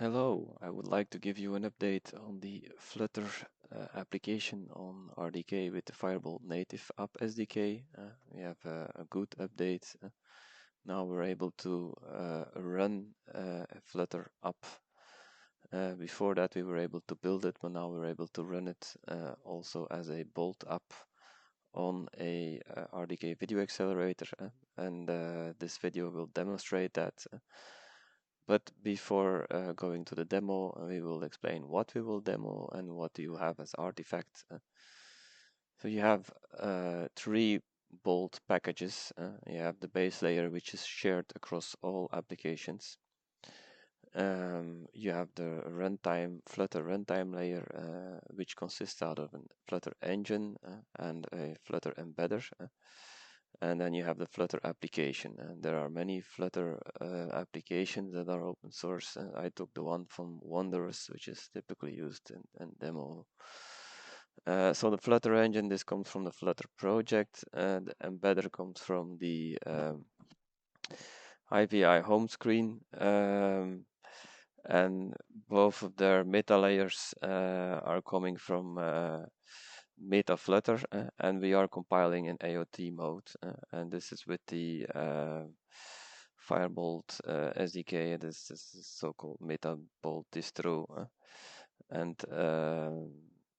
Hello, I would like to give you an update on the Flutter application on RDK with the Firebolt Native App SDK. We have a good update. Now we're able to run a Flutter app. Before that we were able to build it, but now we're able to run it also as a Bolt app on a RDK video accelerator. And this video will demonstrate that. But before going to the demo, we will explain what we will demo and what you have as artifacts. So you have three Bolt packages. You have the base layer, which is shared across all applications. You have the runtime, Flutter runtime layer, which consists out of a Flutter engine and a Flutter embedder. And then you have the Flutter application, and there are many Flutter applications that are open source. I took the one from Wondrous, which is typically used in demo. So the Flutter engine, this comes from the Flutter project, and the embedder comes from the IPI home screen, and both of their meta layers are coming from meta-flutter, and we are compiling in AOT mode, and this is with the Firebolt SDK. This is so-called meta-bolt distro, and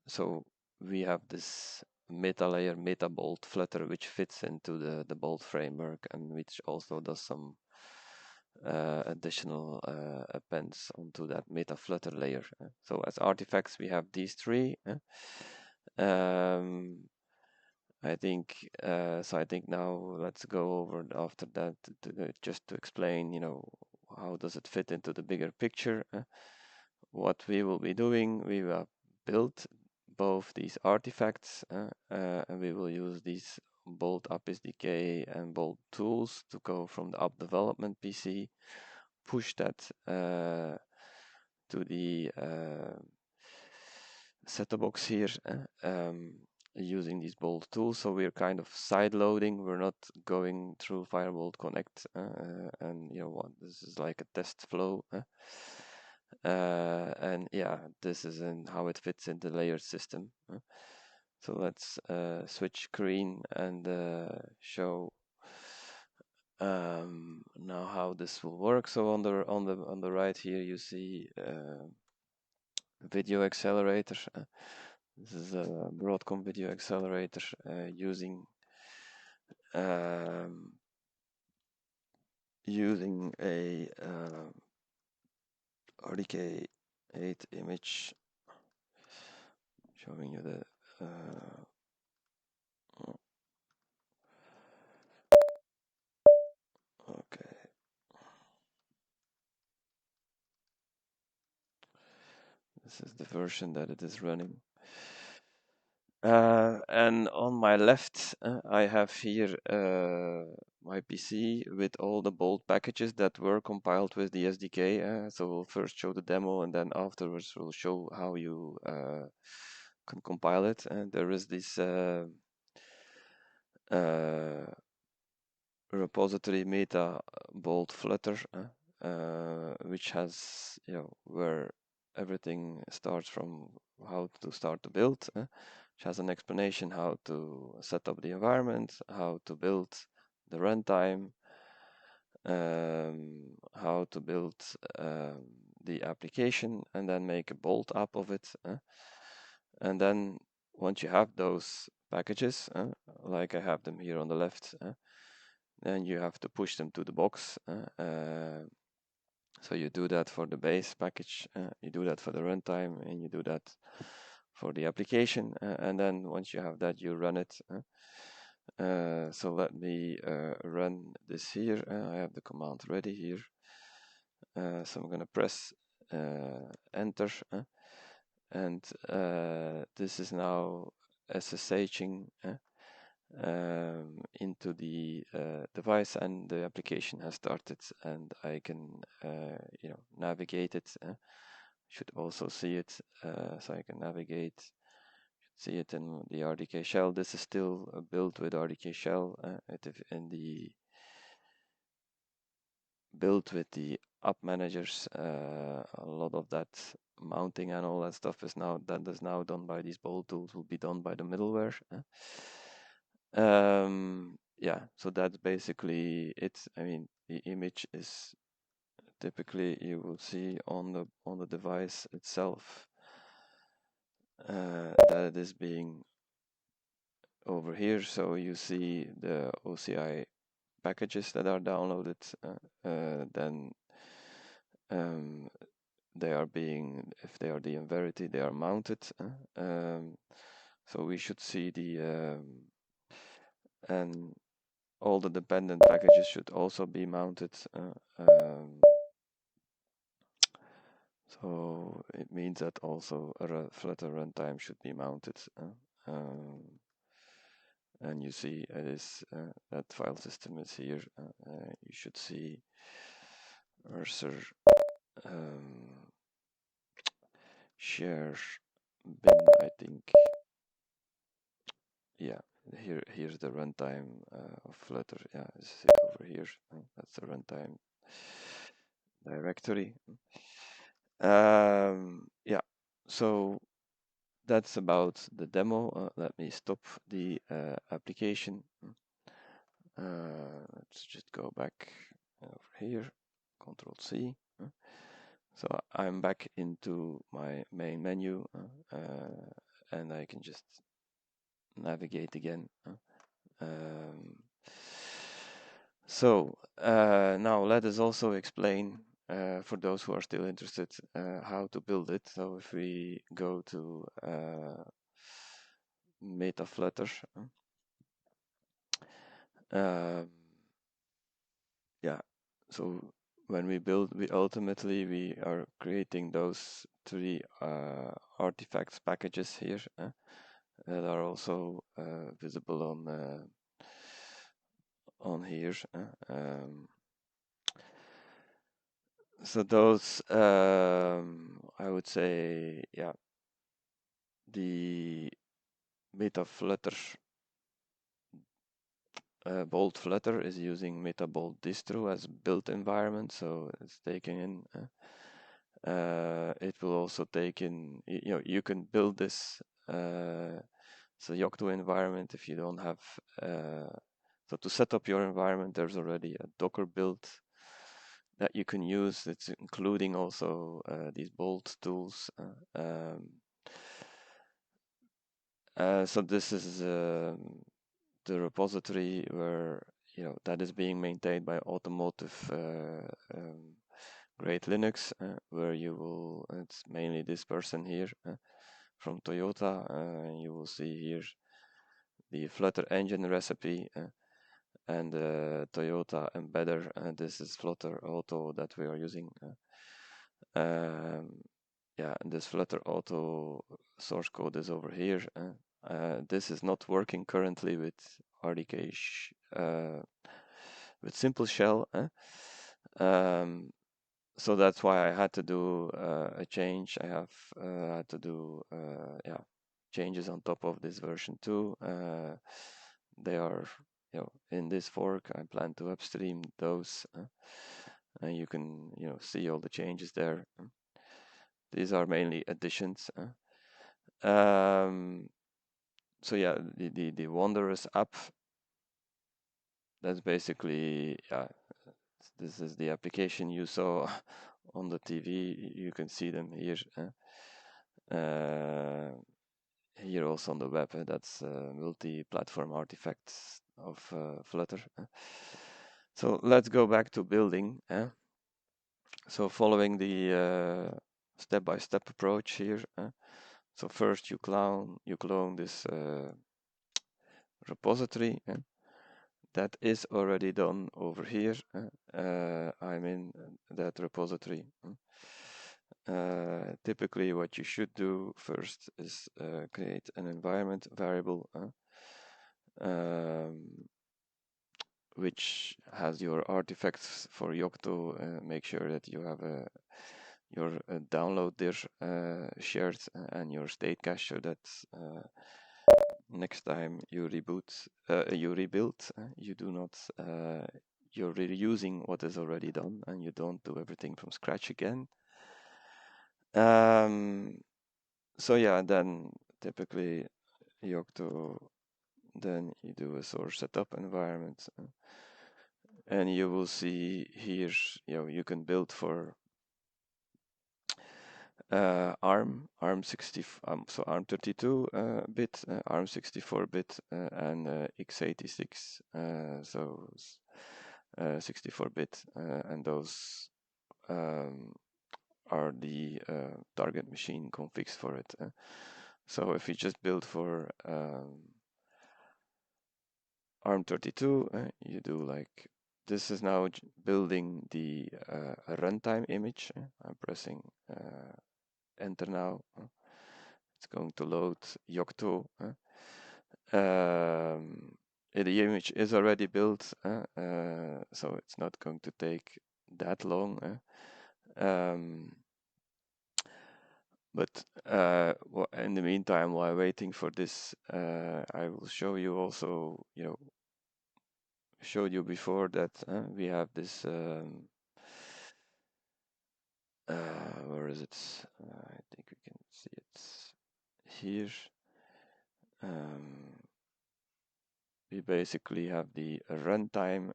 so we have this meta layer, meta-bolt flutter, which fits into the bolt framework and which also does some additional appends onto that meta-flutter layer. So as artifacts we have these three. I think so. I think now let's go over after that just to explain, how does it fit into the bigger picture. What we will be doing, we will build both these artifacts, and we will use these Bolt App SDK and Bolt tools to go from the app development PC, push that to the set-top box here, using these Bolt tools. So we're kind of side loading. We're not going through Firebolt Connect, and this is like a test flow. And yeah, this is how it fits in the layered system. So let's switch screen and show now how this will work. So on the right here you see video accelerator. This is a Broadcom video accelerator using a RDK 8 image, showing you the okay. This is the version that it is running. And on my left, I have here my PC with all the Bolt packages that were compiled with the SDK. So we'll first show the demo, and then afterwards we'll show how you can compile it. And there is this repository meta-bolt flutter, which has where everything starts from how to start to build, which has an explanation how to set up the environment, how to build the runtime, how to build the application, and then make a Bolt app of it. And then once you have those packages, like I have them here on the left, then you have to push them to the box. So you do that for the base package, you do that for the runtime, and you do that for the application. And then once you have that, you run it. So let me run this here. I have the command ready here. So I'm going to press enter. And this is now SSHing into the device, and the application has started, and I can navigate it. Should also see it, so I can navigate, see it in the RDK shell. This is still built with RDK shell, built with the app managers. A lot of that mounting and all that stuff is now done by these bolt tools, will be done by the middleware. Yeah, so that's basically it. I mean, the image is typically you will see on the device itself that it is being over here. So you see the OCI packages that are downloaded. Then they are being, if they are the Verity, they are mounted. So we should see the and all the dependent packages should also be mounted. So it means that also a Flutter runtime should be mounted. And you see it is that file system is here. You should see cursor share bin, I think. Yeah, here's the runtime of Flutter. Yeah, it's over here. That's the runtime directory. Yeah, so that's about the demo. Let me stop the application. Let's just go back over here, Control C. So I'm back into my main menu, and I can just navigate again. So now let us also explain, for those who are still interested, how to build it. So if we go to meta-flutter, yeah, so when we build, we ultimately are creating those three artifacts packages here that are also visible on here. So those, I would say, yeah, the meta-flutter Bolt Flutter is using MetaBolt distro as built environment, so it's taking in. It will also take in. You can build this so Yocto environment if you don't have. So to set up your environment, there's already a Docker build that you can use. It's including also these Bolt tools. So this is the repository where that is being maintained by automotive grade Linux, where you will, it's mainly this person here from Toyota, and you will see here the Flutter engine recipe and the Toyota embedder. This is flutter-auto that we are using. Yeah, this flutter-auto source code is over here. This is not working currently with RDK with simple shell. So that's why I had to do a change. I have had to do changes on top of this version 2. They are in this fork. I plan to upstream those, and you can see all the changes there. These are mainly additions. So yeah, the Wanderers app, that's basically, this is the application you saw on the TV. You can see them here. Here also on the web. That's multi-platform artifacts of Flutter. So let's go back to building. So following the step-by-step approach here. So first you clone this repository. That is already done over here. I'm in that repository. Typically what you should do first is create an environment variable which has your artifacts for Yocto. Make sure that you have your download there shared and your state cache, so that next time you reboot, you rebuild, you do not you're reusing what is already done and you don't do everything from scratch again. So yeah, then typically Yocto, then you do a source setup environment, and you will see here, you can build for ARM 60, so ARM 32 bit, ARM 64 bit, and x86, so 64 bit, and those are the target machine configs for it. So if you just build for ARM 32, you do like this is now building the runtime image. I'm pressing enter now. It's going to load Yocto. The image is already built, so it's not going to take that long. But in the meantime, while waiting for this, I will show you also, showed you before that we have this, where is it? I think we can see it here. We basically have the runtime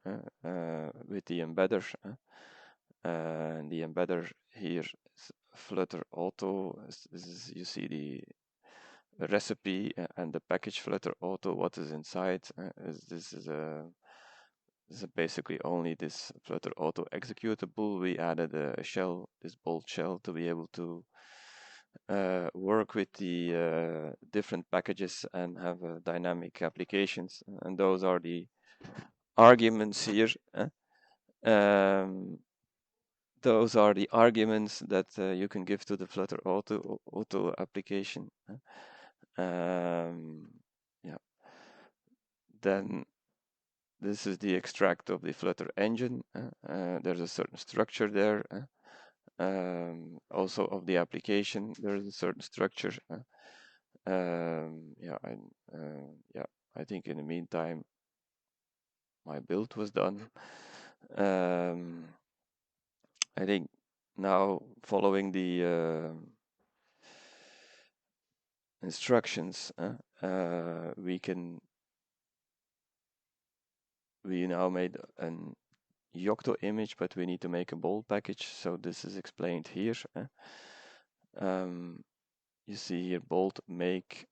with the embedder. And the embedder here is flutter-auto. You see the recipe and the package flutter-auto. What is inside? This is basically only this flutter-auto executable. We added a shell, this bolt shell, to be able to work with the different packages and have dynamic applications. And those are the arguments here. Those are the arguments that you can give to the flutter-auto application. Yeah. Then this is the extract of the Flutter engine. There's a certain structure there. Also of the application, there's a certain structure. I think in the meantime, my build was done. I think now following the instructions, we now made an Yocto image, but we need to make a bolt package. So this is explained here. You see here bolt make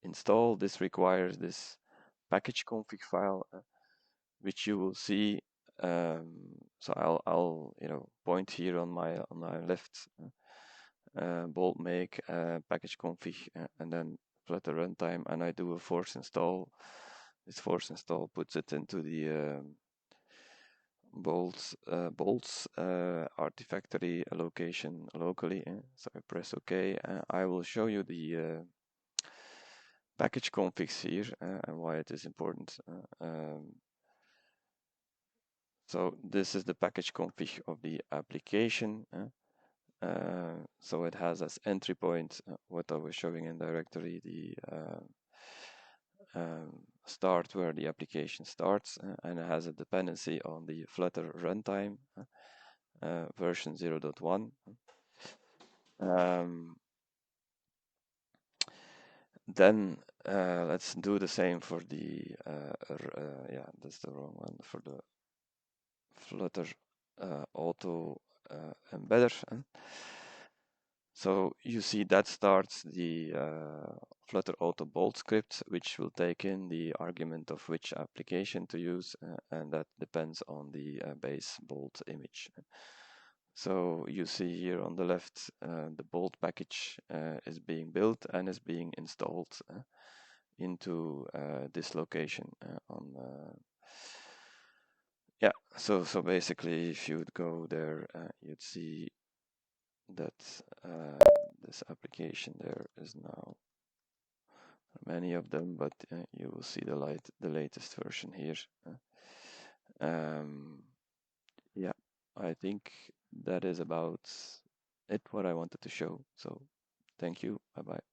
install. This requires this package config file, which you will see. So I'll point here on my left. Bolt make package config and then flutter runtime, and I do a force install. This force install puts it into the bolts artifactory location locally. So I press OK. I will show you the package configs here and why it is important. So this is the package config of the application. So it has as entry point what I was showing in directory, the start where the application starts, and it has a dependency on the Flutter runtime version 0.1. Then let's do the same for the that's the wrong one, for the Flutter auto embedder. So you see that starts the flutter-auto bolt script, which will take in the argument of which application to use, and that depends on the base bolt image. So you see here on the left, the bolt package is being built and is being installed into this location on. Yeah, so basically, if you'd go there, you'd see that this application there is now many of them, but you will see the latest version here. Yeah, I think that is about it what I wanted to show. So thank you. Bye bye.